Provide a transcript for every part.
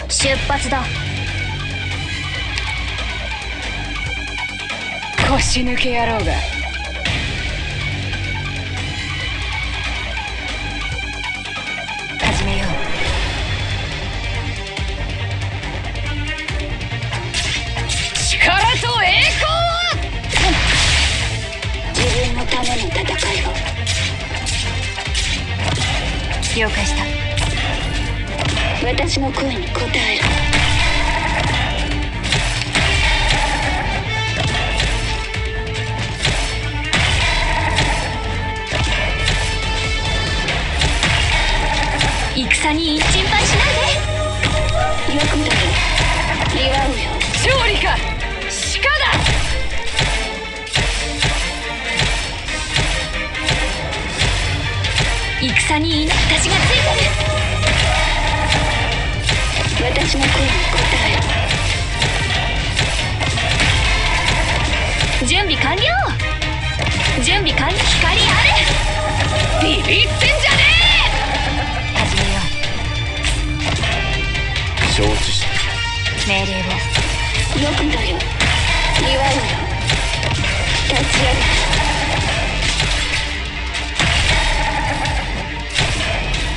出発だ。腰抜け野郎が。始めよう。力と栄光を。自分のための戦いを。了解した。私の声に応える。戦に心配しないで。よくだよ。祝うよ。勝利か鹿だ。戦に私がついてる。私の声に応える。準備完了。準備完了。光あれ。ビビってんじゃねえ。始めよう。承知した。命令を。よくだよ。祝うよ。立ち上がる。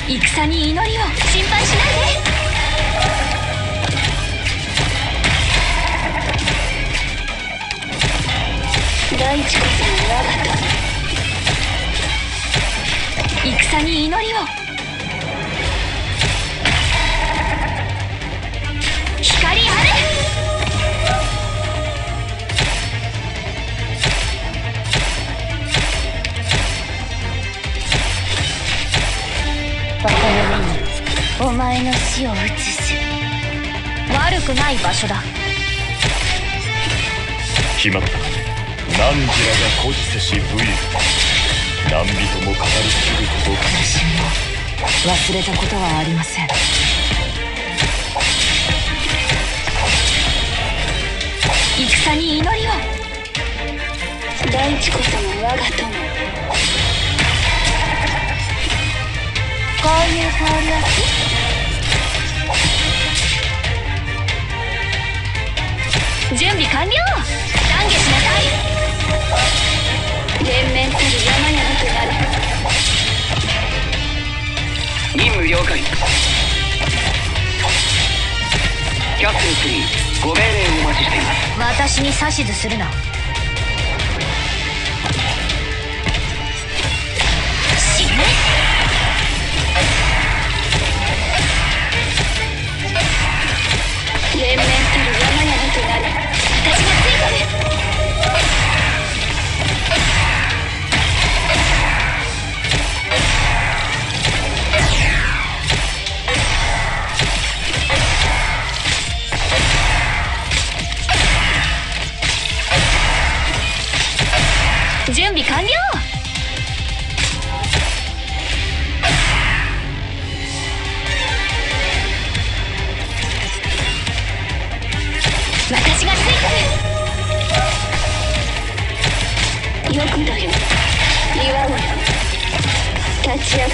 戦に祈りを。心配しないで。大地こそ我が友。戦に祈りを。光あれ。バカの目にお前の死を映す。悪くない場所だ。決まった。汝らが孤事せし武勇。何人も語り継ぐこと。私も忘れたことはありません。戦に祈りを。大地こそも我が友。こういう香りは好き。準備完了。懺悔しなさい。連綿たる山々となる。任務了解。キャッスル3、ご命令をお待ちしています。私に指図するな。死ね。連綿たる山々となる。私がついてる。準備完了。私がついてる。よくだよ。祝うよ。立ち上がる。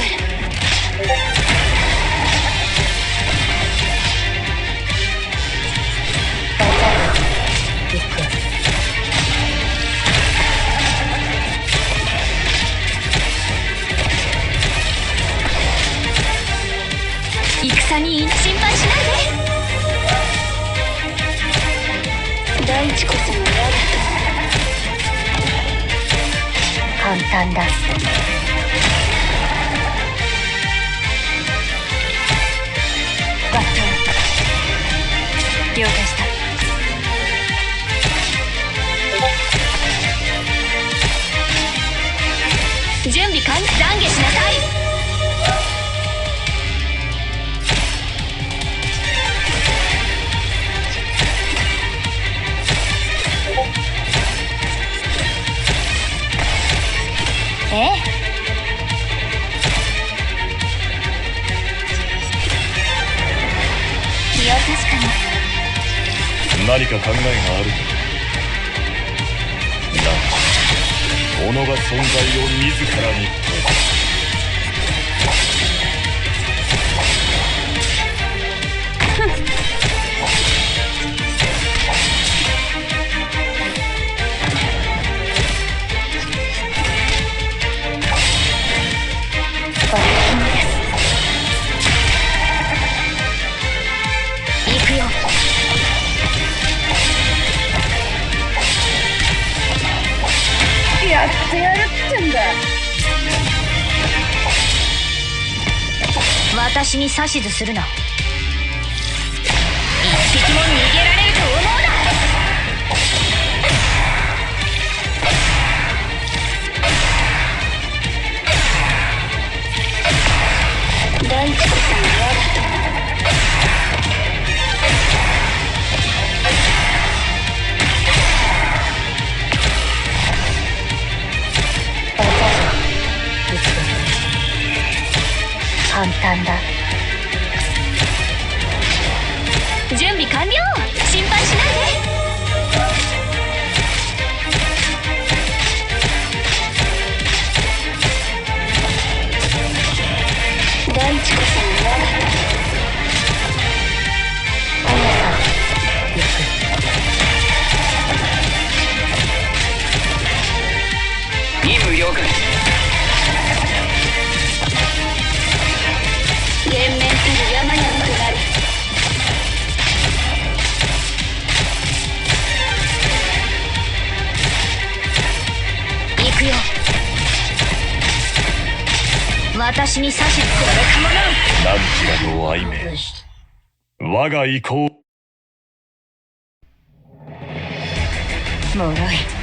戦に心配しないで。大地こそも我が友。簡単だ。バット了解した。準備完了。懺悔しなさい。ええ。気を確かに。何か考えがあるのだ。己が存在を自らに問う。私に指図するな。一匹も逃げられると思うな。大地こそ我が友。簡単だ。準備完了。心配しないで。大地こそ我が友。任務了解。連綿たる山々となる。行くよ。私に指図するかもな。何時らの愛名、我が意向。脆い。